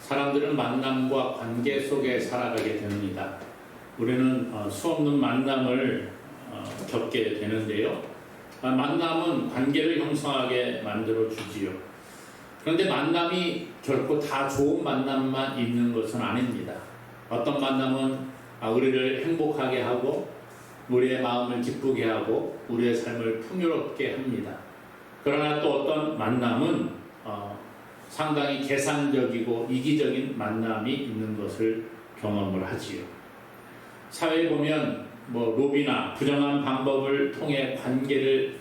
사람들은 만남과 관계 속에 살아가게 됩니다. 우리는 수없는 만남을 겪게 되는데요. 만남은 관계를 형성하게 만들어 주지요. 그런데 만남이 결코 다 좋은 만남만 있는 것은 아닙니다. 어떤 만남은 우리를 행복하게 하고 우리의 마음을 기쁘게 하고 우리의 삶을 풍요롭게 합니다. 그러나 또 어떤 만남은 상당히 계산적이고 이기적인 만남이 있는 것을 경험을 하지요. 사회에 보면 로비나 부정한 방법을 통해 관계를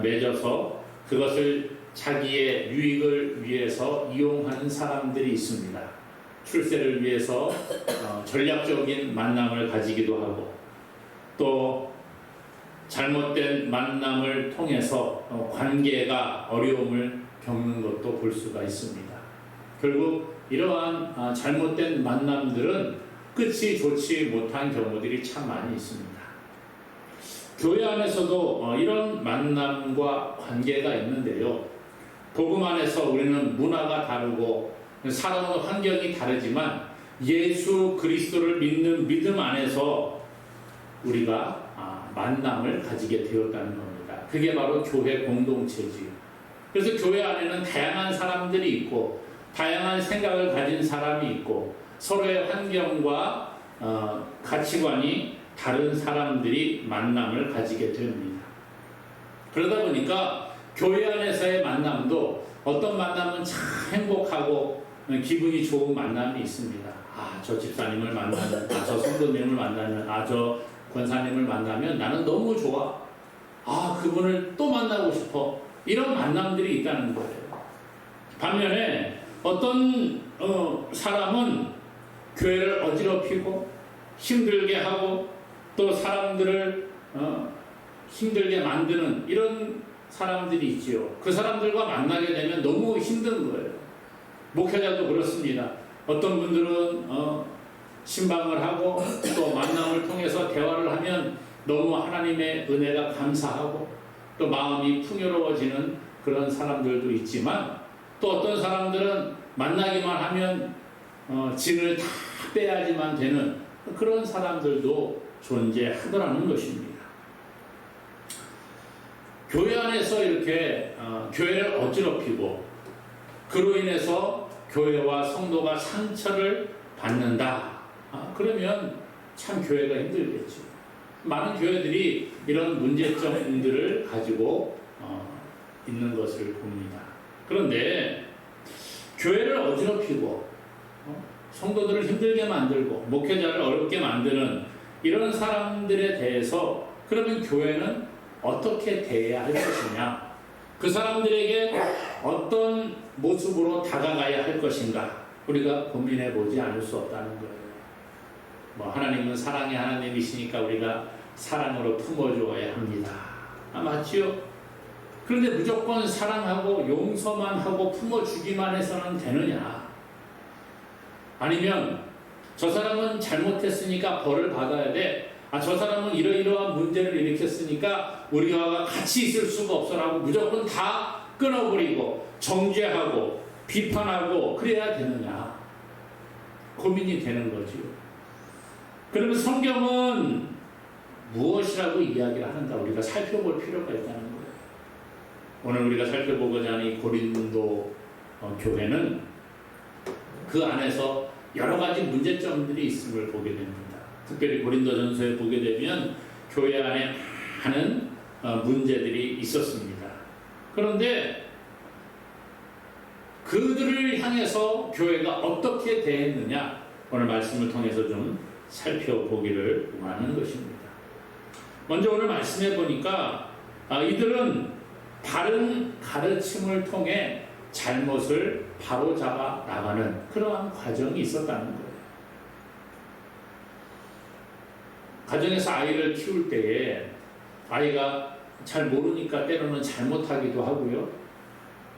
맺어서 그것을 자기의 유익을 위해서 이용하는 사람들이 있습니다. 출세를 위해서 전략적인 만남을 가지기도 하고 또 잘못된 만남을 통해서 관계가 어려움을 겪는 것도 볼 수가 있습니다. 결국 이러한 잘못된 만남들은 끝이 좋지 못한 경우들이 참 많이 있습니다. 교회 안에서도 이런 만남과 관계가 있는데요. 복음 안에서 우리는 문화가 다르고 살아오는 환경이 다르지만 예수 그리스도를 믿는 믿음 안에서 우리가 만남을 가지게 되었다는 겁니다. 그게 바로 교회 공동체지요. 그래서 교회 안에는 다양한 사람들이 있고 다양한 생각을 가진 사람이 있고 서로의 환경과 가치관이 다른 사람들이 만남을 가지게 됩니다. 그러다 보니까 교회 안에서의 만남도 어떤 만남은 참 행복하고 기분이 좋은 만남이 있습니다. 저 집사님을 만나면, 저 성도님을 만나면, 저 권사님을 만나면 나는 너무 좋아. 그분을 또 만나고 싶어. 이런 만남들이 있다는 거예요. 반면에 어떤 사람은 교회를 어지럽히고 힘들게 하고 또 사람들을 힘들게 만드는 이런 사람들이 있지요. 그 사람들과 만나게 되면 너무 힘든 거예요. 목회자도 그렇습니다. 어떤 분들은 신방을 하고 또 만남을 통해서 대화를 하면 너무 하나님의 은혜가 감사하고 또 마음이 풍요로워지는 그런 사람들도 있지만 또 어떤 사람들은 만나기만 하면 진을 다 빼야지만 되는 그런 사람들도 존재하더라는 것입니다. 교회 안에서 이렇게 교회를 어지럽히고 그로 인해서 교회와 성도가 상처를 받는다. 그러면 참 교회가 힘들겠죠. 많은 교회들이 이런 문제점들을 가지고 있는 것을 봅니다. 그런데 교회를 어지럽히고 성도들을 힘들게 만들고 목회자를 어렵게 만드는 이런 사람들에 대해서 그러면 교회는 어떻게 대해야 할 것이냐, 그 사람들에게 어떤 모습으로 다가가야 할 것인가 우리가 고민해 보지 않을 수 없다는 거예요. 하나님은 사랑의 하나님이시니까 우리가 사랑으로 품어주어야 합니다. 맞지요? 그런데 무조건 사랑하고 용서만 하고 품어주기만 해서는 되느냐? 아니면 저 사람은 잘못했으니까 벌을 받아야 돼. 저 사람은 이러이러한 문제를 일으켰으니까 우리와 같이 있을 수가 없어라고 무조건 다 끊어버리고 정죄하고 비판하고 그래야 되느냐? 고민이 되는 거지요. 그러면 성경은 무엇이라고 이야기를 하는가 우리가 살펴볼 필요가 있다는 거예요. 오늘 우리가 살펴보고자 하는 이 고린도 교회는 그 안에서 여러 가지 문제점들이 있음을 보게 됩니다. 특별히 고린도전서에 보게 되면 교회 안에 많은 문제들이 있었습니다. 그런데 그들을 향해서 교회가 어떻게 대했느냐 오늘 말씀을 통해서 좀 살펴보기를 원하는 것입니다. 먼저 오늘 말씀해 보니까 이들은 바른 가르침을 통해 잘못을 바로잡아 나가는 그러한 과정이 있었다는 거예요. 가정에서 아이를 키울 때에 아이가 잘 모르니까 때로는 잘못하기도 하고요.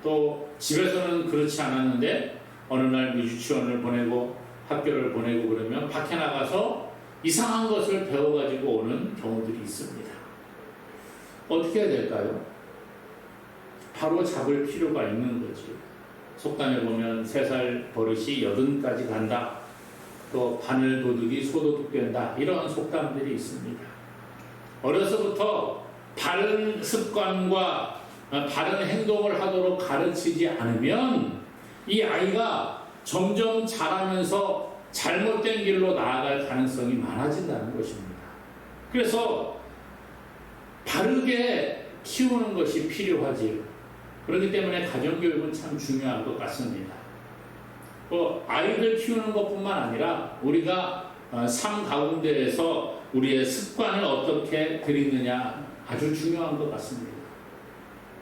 또 집에서는 그렇지 않았는데 어느 날 유치원을 보내고 학교를 보내고 그러면 밖에 나가서 이상한 것을 배워가지고 오는 경우들이 있습니다. 어떻게 해야 될까요? 바로 잡을 필요가 있는 거지. 속담에 보면 3살 버릇이 80까지 간다. 또 바늘 도둑이 소도둑 된다. 이런 속담들이 있습니다. 어려서부터 바른 습관과 바른 행동을 하도록 가르치지 않으면 이 아이가 점점 자라면서 잘못된 길로 나아갈 가능성이 많아진다는 것입니다. 그래서 바르게 키우는 것이 필요하지요. 그렇기 때문에 가정교육은 참 중요한 것 같습니다. 아이들 키우는 것뿐만 아니라 우리가 삶 가운데에서 우리의 습관을 어떻게 들이느냐 아주 중요한 것 같습니다.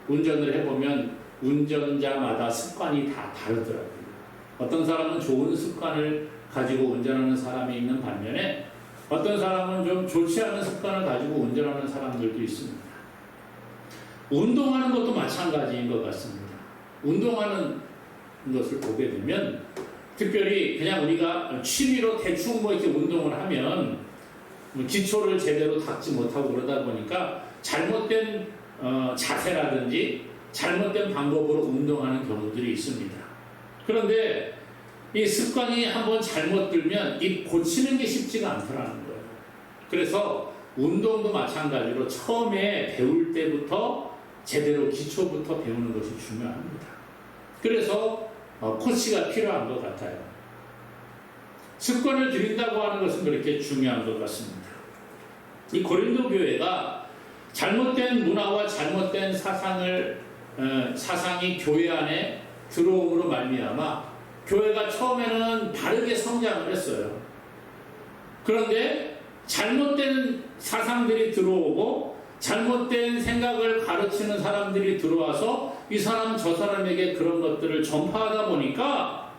운전을 해보면 운전자마다 습관이 다 다르더라고요. 어떤 사람은 좋은 습관을 가지고 운전하는 사람이 있는 반면에 어떤 사람은 좀 좋지 않은 습관을 가지고 운전하는 사람들도 있습니다. 운동하는 것도 마찬가지인 것 같습니다. 운동하는 것을 보게 되면 특별히 그냥 우리가 취미로 대충 이렇게 운동을 하면 기초를 제대로 닦지 못하고 그러다 보니까 잘못된 자세라든지 잘못된 방법으로 운동하는 경우들이 있습니다. 그런데 이 습관이 한번 잘못 들면 이 고치는 게 쉽지가 않더라는 거예요. 그래서 운동도 마찬가지로 처음에 배울 때부터 제대로 기초부터 배우는 것이 중요합니다. 그래서 코치가 필요한 것 같아요. 습관을 들인다고 하는 것은 그렇게 중요한 것 같습니다. 이 고린도 교회가 잘못된 문화와 잘못된 사상이 교회 안에 들어옴으로 말미암아 교회가 처음에는 바르게 성장을 했어요. 그런데 잘못된 사상들이 들어오고 잘못된 생각을 가르치는 사람들이 들어와서 이 사람 저 사람에게 그런 것들을 전파하다 보니까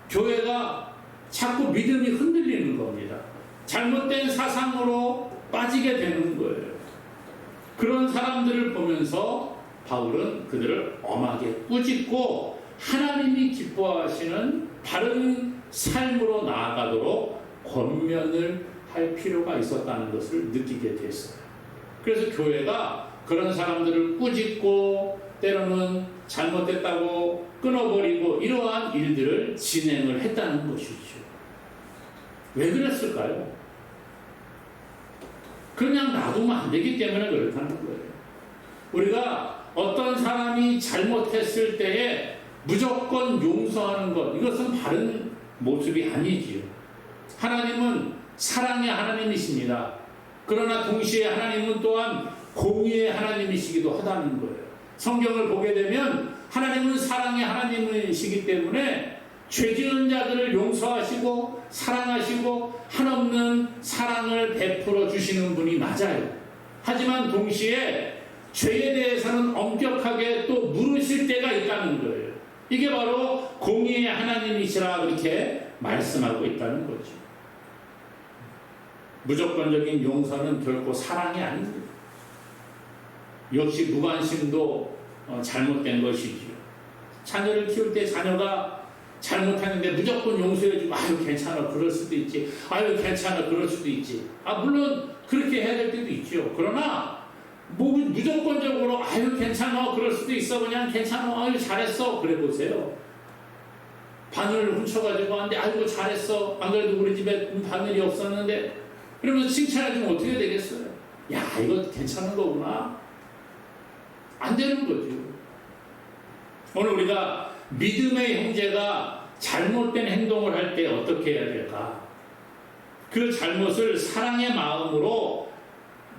교회가 자꾸 믿음이 흔들리는 겁니다. 잘못된 사상으로 빠지게 되는 거예요. 그런 사람들을 보면서 바울은 그들을 엄하게 꾸짖고 하나님이 기뻐하시는 바른 삶으로 나아가도록 권면을 할 필요가 있었다는 것을 느끼게 됐어요. 그래서 교회가 그런 사람들을 꾸짖고 때로는 잘못됐다고 끊어버리고 이러한 일들을 진행을 했다는 것이죠. 왜 그랬을까요? 그냥 놔두면 안 되기 때문에 그렇다는 거예요. 우리가 어떤 사람이 잘못했을 때에 무조건 용서하는 것, 이것은 바른 모습이 아니지요. 하나님은 사랑의 하나님이십니다. 그러나 동시에 하나님은 또한 공의의 하나님이시기도 하다는 거예요. 성경을 보게 되면 하나님은 사랑의 하나님이시기 때문에 죄지은 자들을 용서하시고 사랑하시고 한없는 사랑을 베풀어 주시는 분이 맞아요. 하지만 동시에 죄에 대해서는 엄격하게 또 물으실 때가 있다는 거예요. 이게 바로 공의의 하나님이시라 그렇게 말씀하고 있다는 거죠. 무조건적인 용서는 결코 사랑이 아닙니다. 역시 무관심도 잘못된 것이지요. 자녀를 키울 때 자녀가 잘못하는데 무조건 용서해주고 아유 괜찮아 그럴 수도 있지 아유 괜찮아 그럴 수도 있지 물론 그렇게 해야 될 때도 있죠. 그러나 무조건적으로 아유 괜찮아 그럴 수도 있어 그냥 괜찮아 아유 잘했어 그래 보세요. 바늘을 훔쳐가지고 왔는데 아이고 잘했어 안 그래도 우리 집에 바늘이 없었는데 그러면서 칭찬해주면 어떻게 되겠어요? 야 이거 괜찮은 거구나. 안 되는 거죠. 오늘 우리가 믿음의 형제가 잘못된 행동을 할 때 어떻게 해야 될까? 그 잘못을 사랑의 마음으로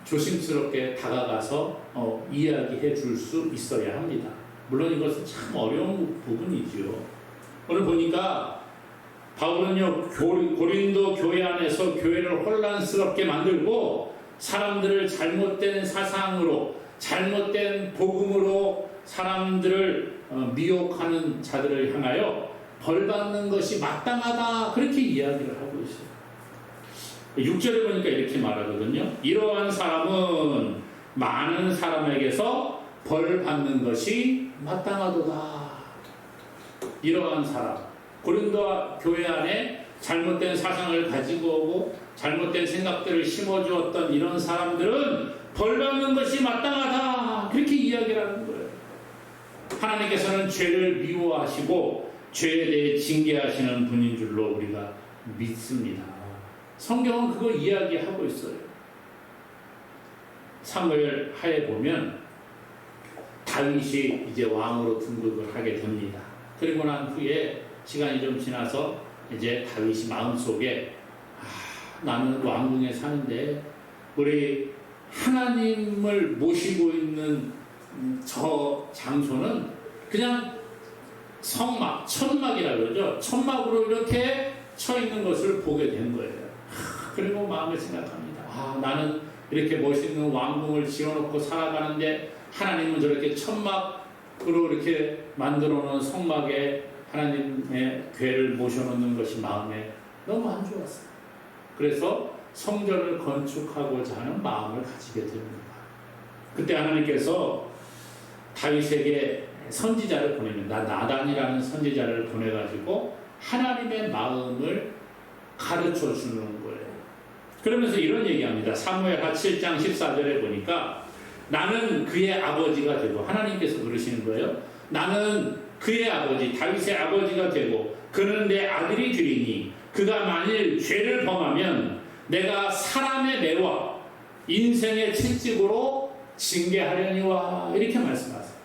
조심스럽게 다가가서 이야기해 줄 수 있어야 합니다. 물론 이것은 참 어려운 부분이지요. 오늘 보니까 바울은요 고린도 교회 안에서 교회를 혼란스럽게 만들고 사람들을 잘못된 사상으로 잘못된 복음으로 사람들을 미혹하는 자들을 향하여 벌받는 것이 마땅하다 그렇게 이야기를 하고 있어요. 6절에 보니까 이렇게 말하거든요. 이러한 사람은 많은 사람에게서 벌받는 것이 마땅하도다. 이러한 사람 고린도 교회 안에 잘못된 사상을 가지고 오고 잘못된 생각들을 심어주었던 이런 사람들은 벌받는 것이 마땅하다 그렇게 이야기를 하는 거예요. 하나님께서는 죄를 미워하시고 죄에 대해 징계하시는 분인 줄로 우리가 믿습니다. 성경은 그거 이야기하고 있어요. 사무엘 하에 보면 다윗이 이제 왕으로 등극을 하게 됩니다. 그리고 난 후에 시간이 좀 지나서 이제 다윗이 마음속에 나는 왕궁에 사는데 우리 하나님을 모시고 있는 저 장소는 그냥 성막, 천막이라고 그러죠. 천막으로 이렇게 쳐 있는 것을 보게 된 거예요. 그리고 마음에 생각합니다. 나는 이렇게 멋있는 왕궁을 지어놓고 살아가는데 하나님은 저렇게 천막으로 이렇게 만들어 놓은 성막에 하나님의 궤를 모셔놓는 것이 마음에 너무 안 좋았어요. 그래서 성전을 건축하고자 하는 마음을 가지게 됩니다. 그때 하나님께서 다윗에게 선지자를 보냅니다. 나단이라는 선지자를 보내가지고 하나님의 마음을 가르쳐 주는 거예요. 그러면서 이런 얘기합니다. 사무엘하 7장 14절에 보니까 나는 그의 아버지가 되고, 하나님께서 그러시는 거예요. 나는 그의 아버지, 다윗의 아버지가 되고 그는 내 아들이 되리니 그가 만일 죄를 범하면 내가 사람의 매와 인생의 채찍으로 징계하려니와, 이렇게 말씀하세요.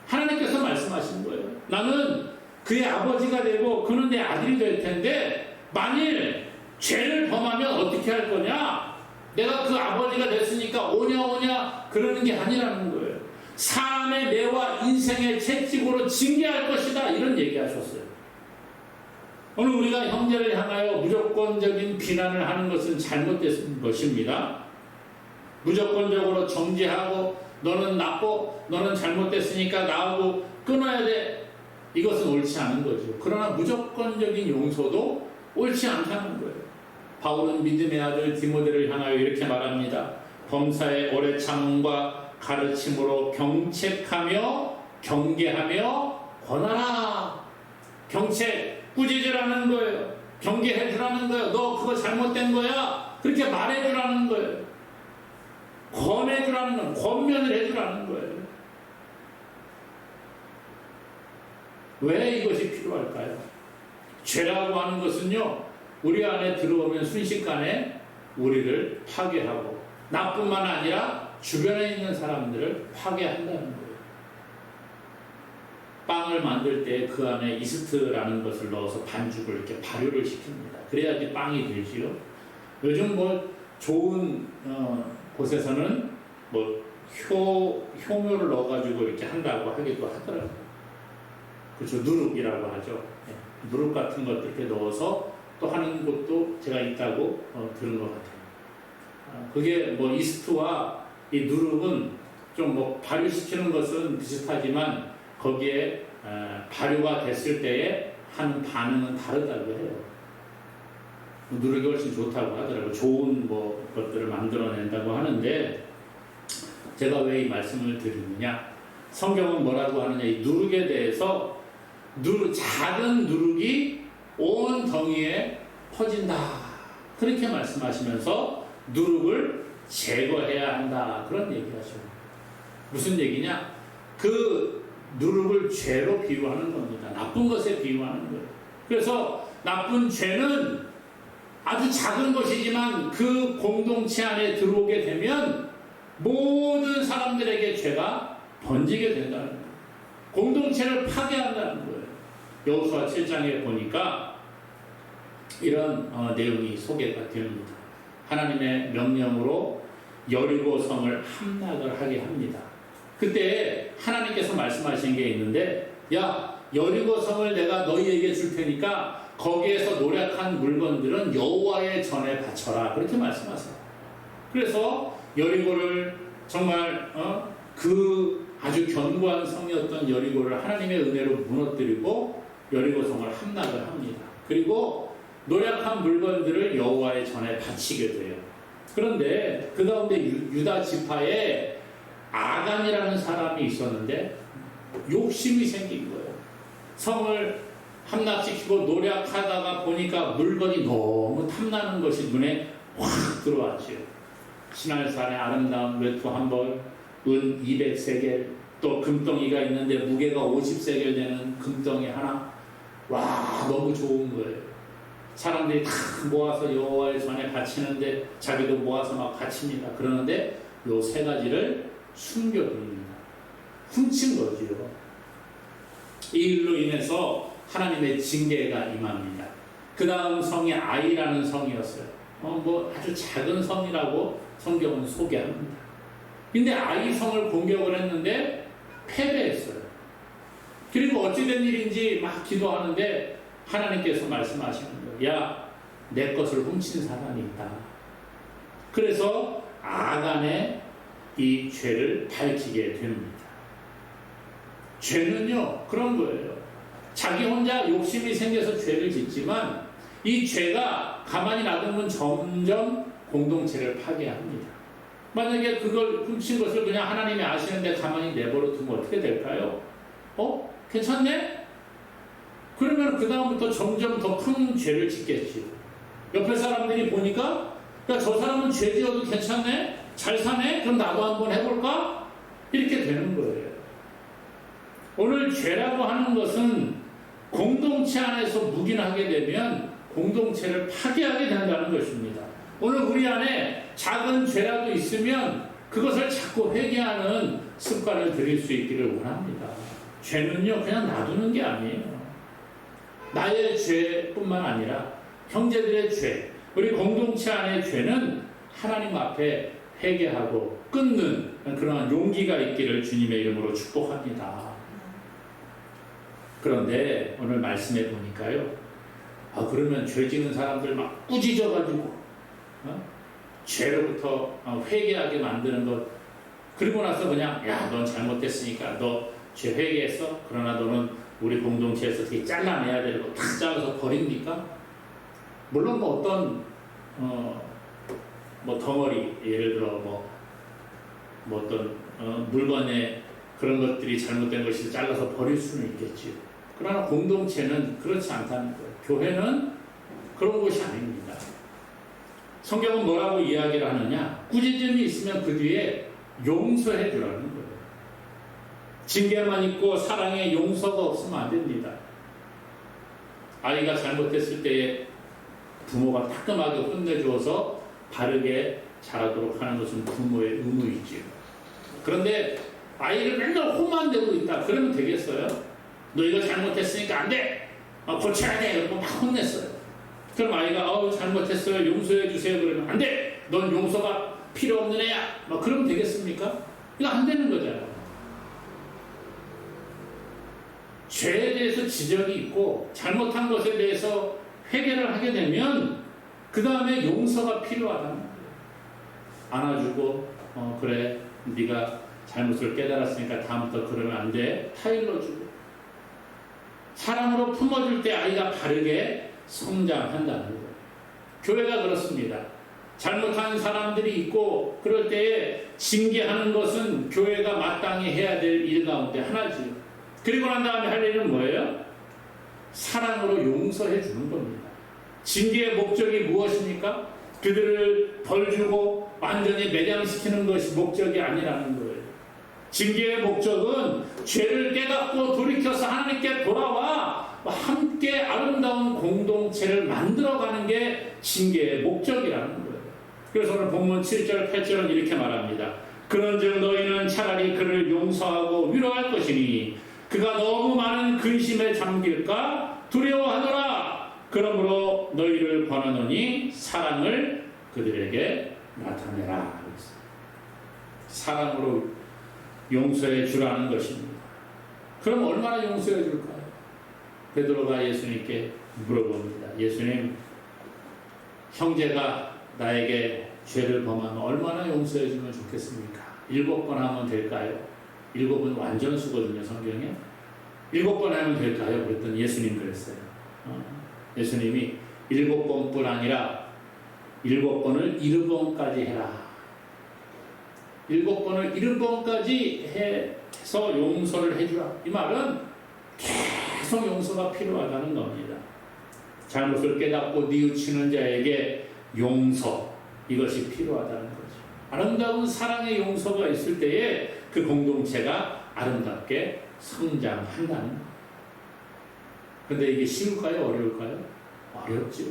하나님께서 말씀하신 거예요. 나는 그의 아버지가 되고 그는 내 아들이 될 텐데 만일 죄를 범하면 어떻게 할 거냐? 내가 그 아버지가 됐으니까 오냐 그러는 게 아니라는 거예요. 사람의 매와 인생의 채찍으로 징계할 것이다, 이런 얘기하셨어요. 오늘 우리가 형제를 향하여 무조건적인 비난을 하는 것은 잘못된 것입니다. 무조건적으로 정죄하고 너는 나빠, 너는 잘못됐으니까 나하고 끊어야 돼, 이것은 옳지 않은 거죠. 그러나 무조건적인 용서도 옳지 않다는 거예요. 바울은 믿음의 아들 디모데를 향하여 이렇게 말합니다. 범사의 오래 참음과 가르침으로 경책하며 경계하며 권하라. 경책, 꾸짖으라는 거예요. 경계해주라는 거예요. 너 그거 잘못된 거야, 그렇게 말해주라는 거예요. 권해주라는 거예요. 권면을 해주라는 거예요. 왜 이것이 필요할까요? 죄라고 하는 것은요, 우리 안에 들어오면 순식간에 우리를 파괴하고 나뿐만 아니라 주변에 있는 사람들을 파괴한다는 거예요. 빵을 만들 때 그 안에 이스트라는 것을 넣어서 반죽을 이렇게 발효를 시킵니다. 그래야지 빵이 되지요. 요즘 좋은 곳에서는 효모를 넣어가지고 이렇게 한다고 하기도 하더라고요. 그렇죠. 누룩이라고 하죠. 누룩 같은 것들 이렇게 넣어서 또 하는 곳도 제가 있다고 들은 것 같아요. 그게 이스트와 이 누룩은 좀 발효시키는 것은 비슷하지만 거기에 발효가 됐을 때에 하는 반응은 다르다고 해요. 누룩이 훨씬 좋다고 하더라고요. 좋은 것들을 만들어낸다고 하는데, 제가 왜 이 말씀을 드리느냐, 성경은 뭐라고 하느냐, 이 누룩에 대해서 작은 누룩이 온 덩이에 퍼진다, 그렇게 말씀하시면서 누룩을 제거해야 한다, 그런 얘기하죠. 무슨 얘기냐? 그 누룩을 죄로 비유하는 겁니다. 나쁜 것에 비유하는 거예요. 그래서 나쁜 죄는 아주 작은 것이지만 그 공동체 안에 들어오게 되면 모든 사람들에게 죄가 번지게 된다는 거예요. 공동체를 파괴한다는 거예요. 여호수아 7장에 보니까 이런 내용이 소개가 됩니다. 하나님의 명령으로 여리고 성을 함락을 하게 합니다. 그때 하나님께서 말씀하신 게 있는데, 야, 여리고 성을 내가 너희에게 줄 테니까 거기에서 노력한 물건들은 여호와의 전에 바쳐라, 그렇게 말씀하세요. 그래서 여리고를 정말 그 아주 견고한 성이었던 여리고를 하나님의 은혜로 무너뜨리고 여리고 성을 함락을 합니다. 그리고 노력한 물건들을 여호와의 전에 바치게 돼요. 그런데 그 가운데 유다 지파에 아간이라는 사람이 있었는데 욕심이 생긴 거예요. 성을 함락시키고 노력하다가 보니까 물건이 너무 탐나는 것이 눈에 확 들어왔죠. 신할산의 아름다운 외투 한 벌, 은 200세겔, 또 금덩이가 있는데 무게가 50세겔 되는 금덩이 하나. 와, 너무 좋은 거예요. 사람들이 다 모아서 여호와의 전에 바치는데 자기도 모아서 막 바칩니다. 그러는데 요 세 가지를 숨겨둡니다. 훔친 거지요. 이 일로 인해서 하나님의 징계가 임합니다. 그 다음 성이 아이라는 성이었어요. 뭐 아주 작은 성이라고 성경은 소개합니다. 근데 아이 성을 공격을 했는데 패배했어요. 그리고 어찌된 일인지 막 기도하는데 하나님께서 말씀하시는 거예요. 야, 내 것을 훔친 사람이 있다. 그래서 아간의 이 죄를 밝히게 됩니다. 죄는요, 그런 거예요. 자기 혼자 욕심이 생겨서 죄를 짓지만 이 죄가 가만히 놔두면 점점 공동체를 파괴합니다. 만약에 그걸 훔친 것을 그냥 하나님이 아시는데 가만히 내버려 두면 어떻게 될까요? 괜찮네? 그러면 그 다음부터 점점 더 큰 죄를 짓겠지요. 옆에 사람들이 보니까 야, 저 사람은 죄 지어도 괜찮네? 잘 사네? 그럼 나도 한번 해볼까? 이렇게 되는 거예요. 오늘 죄라고 하는 것은 공동체 안에서 묵인하게 되면 공동체를 파괴하게 된다는 것입니다. 오늘 우리 안에 작은 죄라도 있으면 그것을 자꾸 회개하는 습관을 들일 수 있기를 원합니다. 죄는요, 그냥 놔두는 게 아니에요. 나의 죄뿐만 아니라 형제들의 죄, 우리 공동체 안의 죄는 하나님 앞에 회개하고 끊는 그러한 용기가 있기를 주님의 이름으로 축복합니다. 그런데 오늘 말씀해 보니까요, 그러면 죄 지는 사람들 막 꾸짖어가지고 죄로부터 회개하게 만드는 것, 그리고 나서 그냥 야, 넌 잘못했으니까 너 죄 회개했어? 그러나 너는 우리 공동체에서 어떻게 잘라내야 되고 탁 잘라서 버립니까? 물론 뭐 어떤 뭐 덩어리, 예를 들어 뭐 어떤 물건에 그런 것들이 잘못된 것이 잘라서 버릴 수는 있겠지요. 그러나 공동체는 그렇지 않다는 거예요. 교회는 그런 곳이 아닙니다. 성경은 뭐라고 이야기를 하느냐? 꾸짖음이 있으면 그 뒤에 용서해 주라는 거예요. 징계만 있고 사랑에 용서가 없으면 안 됩니다. 아이가 잘못했을 때에 부모가 따끔하게 혼내주어서 바르게 자라도록 하는 것은 부모의 의무이지요. 그런데 아이를 맨날 홈만 대고 있다. 그러면 되겠어요? 너 이거 잘못했으니까 안 돼! 고쳐야 돼! 이러고 막 혼냈어요. 그럼 아이가 잘못했어요. 용서해 주세요. 그러면 안 돼! 넌 용서가 필요 없는 애야! 그러면 되겠습니까? 이거 안 되는 거잖아요. 죄에 대해서 지적이 있고 잘못한 것에 대해서 회개를 하게 되면 그 다음에 용서가 필요하다는 거예요. 안아주고 그래 네가 잘못을 깨달았으니까 다음부터 그러면 안 돼. 타일러주고 사랑으로 품어줄 때 아이가 바르게 성장한다는 거예요. 교회가 그렇습니다. 잘못한 사람들이 있고 그럴 때에 징계하는 것은 교회가 마땅히 해야 될 일 가운데 하나지요. 그리고 난 다음에 할 일은 뭐예요? 사랑으로 용서해 주는 겁니다. 징계의 목적이 무엇입니까? 그들을 벌 주고 완전히 매장시키는 것이 목적이 아니라는 거예요. 징계의 목적은 죄를 깨닫고 돌이켜서 하나님께 돌아와 함께 아름다운 공동체를 만들어가는 게 징계의 목적이라는 거예요. 그래서 오늘 본문 7절, 8절은 이렇게 말합니다. 그런즉 너희는 차라리 그를 용서하고 위로할 것이니 그가 너무 많은 근심에 잠길까 두려워하노라. 그러므로 너희를 권하노니 사랑을 그들에게 나타내라. 사랑으로 용서해 주라는 것입니다. 그럼 얼마나 용서해 줄까요? 베드로가 예수님께 물어봅니다. 예수님, 형제가 나에게 죄를 범하면 얼마나 용서해 주면 좋겠습니까? 7번 하면 될까요? 7은 완전수거든요, 성경에. 7번 하면 될까요? 그랬더니 예수님 그랬어요. 예수님이 7번뿐 아니라 7번을 70번까지 해라. 7번을 70번까지 해서 용서를 해주라. 이 말은 계속 용서가 필요하다는 겁니다. 잘못을 깨닫고 뉘우치는 자에게 용서, 이것이 필요하다는 거죠. 아름다운 사랑의 용서가 있을 때에 그 공동체가 아름답게 성장한다는 거예요. 근데 이게 쉬울까요? 어려울까요? 어렵죠.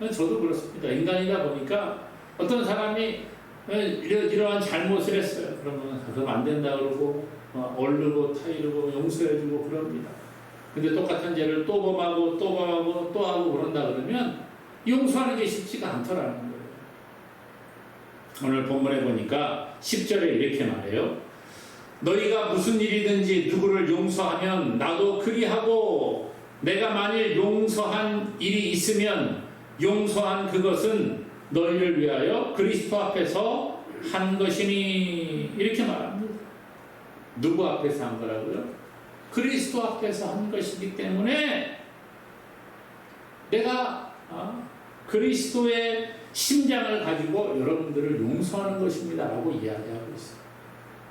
저도 그렇습니다. 인간이다 보니까 어떤 사람이 이러한 잘못을 했어요. 그러면 안 된다 그러고 얼르고 타이르고 용서해주고 그럽니다. 근데 똑같은 죄를 또 범하고 또 범하고 또 하고 그런다 그러면 용서하는 게 쉽지가 않더라는 거예요. 오늘 본문에 보니까 10절에 이렇게 말해요. 너희가 무슨 일이든지 누구를 용서하면 나도 그리하고 내가 만일 용서한 일이 있으면 용서한 그것은 너희를 위하여 그리스도 앞에서 한 것이니 이렇게 말합니다. 누구 앞에서 한 거라고요? 그리스도 앞에서 한 것이기 때문에 내가 그리스도의 심장을 가지고 여러분들을 용서하는 것입니다 라고 이야기하고 있어요.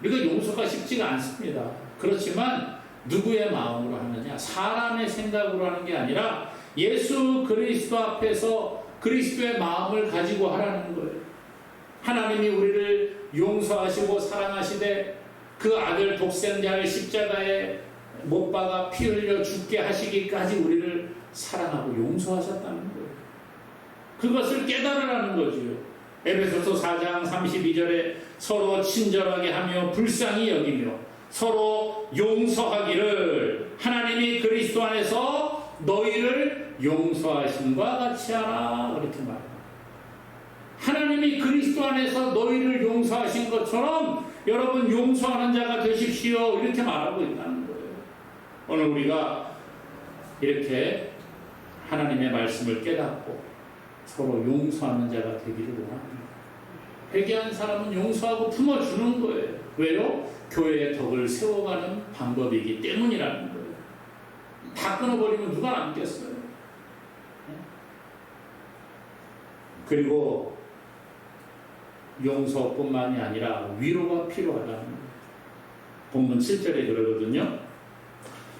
우리가 용서가 쉽지가 않습니다. 그렇지만 누구의 마음으로 하느냐? 사람의 생각으로 하는 게 아니라 예수 그리스도 앞에서 그리스도의 마음을 가지고 하라는 거예요. 하나님이 우리를 용서하시고 사랑하시되 그 아들 독생자를 십자가에 못 박아 피 흘려 죽게 하시기까지 우리를 사랑하고 용서하셨다는 거예요. 그것을 깨달으라는 거지요. 에베소서 4장 32절에 서로 친절하게 하며 불쌍히 여기며 서로 용서하기를 하나님이 그리스도 안에서 너희를 용서하심과 같이 하라 그렇게 말합니다. 하나님이 그리스도 안에서 너희를 용서하신 것처럼 여러분 용서하는 자가 되십시오 이렇게 말하고 있다는 거예요. 오늘 우리가 이렇게 하나님의 말씀을 깨닫고 서로 용서하는 자가 되기를 원합니다. 회개한 사람은 용서하고 품어주는 거예요. 왜요? 교회의 덕을 세워가는 방법이기 때문이라는 거예요. 다 끊어버리면 누가 남겠어요? 그리고 용서뿐만이 아니라 위로가 필요하다는 거예요. 본문 7절에 그러거든요.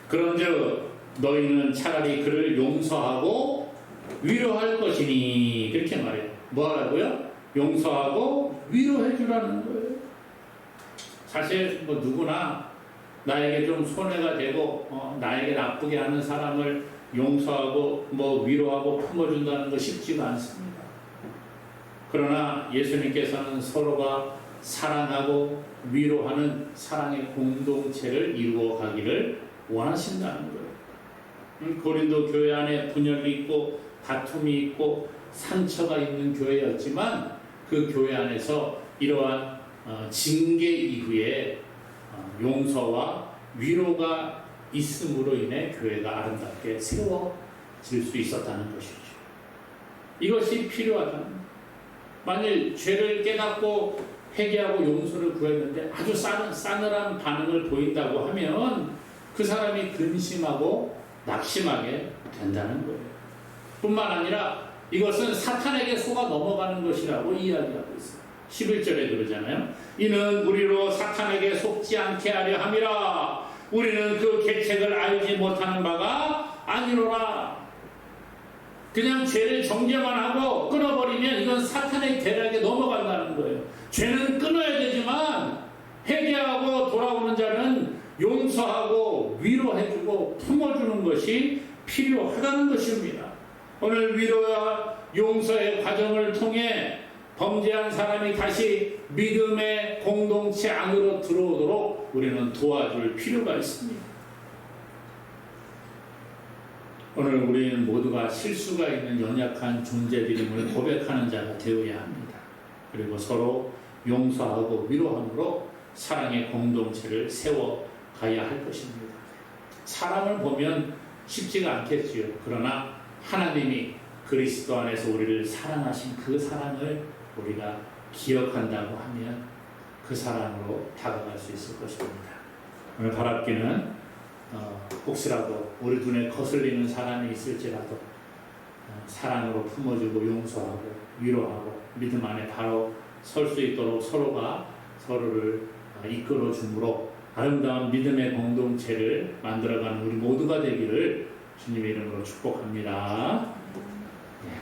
그런즉 너희는 차라리 그를 용서하고 위로할 것이니 그렇게 말해요. 뭐 하라고요? 용서하고 위로해 주라는 거예요. 사실 뭐 누구나 나에게 좀 손해가 되고 나에게 나쁘게 하는 사람을 용서하고 뭐 위로하고 품어준다는 거 쉽지가 않습니다. 그러나 예수님께서는 서로가 사랑하고 위로하는 사랑의 공동체를 이루어 가기를 원하신다는 거예요. 고린도 교회 안에 분열이 있고 다툼이 있고 상처가 있는 교회였지만 그 교회 안에서 이러한 징계 이후에 용서와 위로가 있음으로 인해 교회가 아름답게 세워질 수 있었다는 것이죠. 이것이 필요하다는 만일 죄를 깨닫고 회개하고 용서를 구했는데 아주 싸늘한 반응을 보인다고 하면 그 사람이 근심하고 낙심하게 된다는 거예요. 뿐만 아니라 이것은 사탄에게 속아 넘어가는 것이라고 이야기하고 있어요. 11절에 그러잖아요. 이는 우리로 사탄에게 속지 않게 하려 함이라. 우리는 그 계책을 알지 못하는 바가 아니로라. 그냥 죄를 정죄만 하고 끊어버리면 이건 사탄의 계략에 넘어간다는 거예요. 죄는 끊어야 되지만 회개하고 돌아오는 자는 용서하고 위로해주고 품어주는 것이 필요하다는 것입니다. 오늘 위로와 용서의 과정을 통해 범죄한 사람이 다시 믿음의 공동체 안으로 들어오도록 우리는 도와줄 필요가 있습니다. 오늘 우리는 모두가 실수가 있는 연약한 존재들임을 고백하는 자가 되어야 합니다. 그리고 서로 용서하고 위로함으로 사랑의 공동체를 세워가야 할 것입니다. 사람을 보면 쉽지가 않겠지요. 그러나 하나님이 그리스도 안에서 우리를 사랑하신 그 사랑을 우리가 기억한다고 하면 그 사랑으로 다가갈 수 있을 것입니다. 오늘 바랍기는 혹시라도 우리 눈에 거슬리는 사람이 있을지라도 사랑으로 품어주고 용서하고 위로하고 믿음 안에 바로 설 수 있도록 서로가 서로를 이끌어 줌으로 아름다운 믿음의 공동체를 만들어가는 우리 모두가 되기를 주님의 이름으로 축복합니다.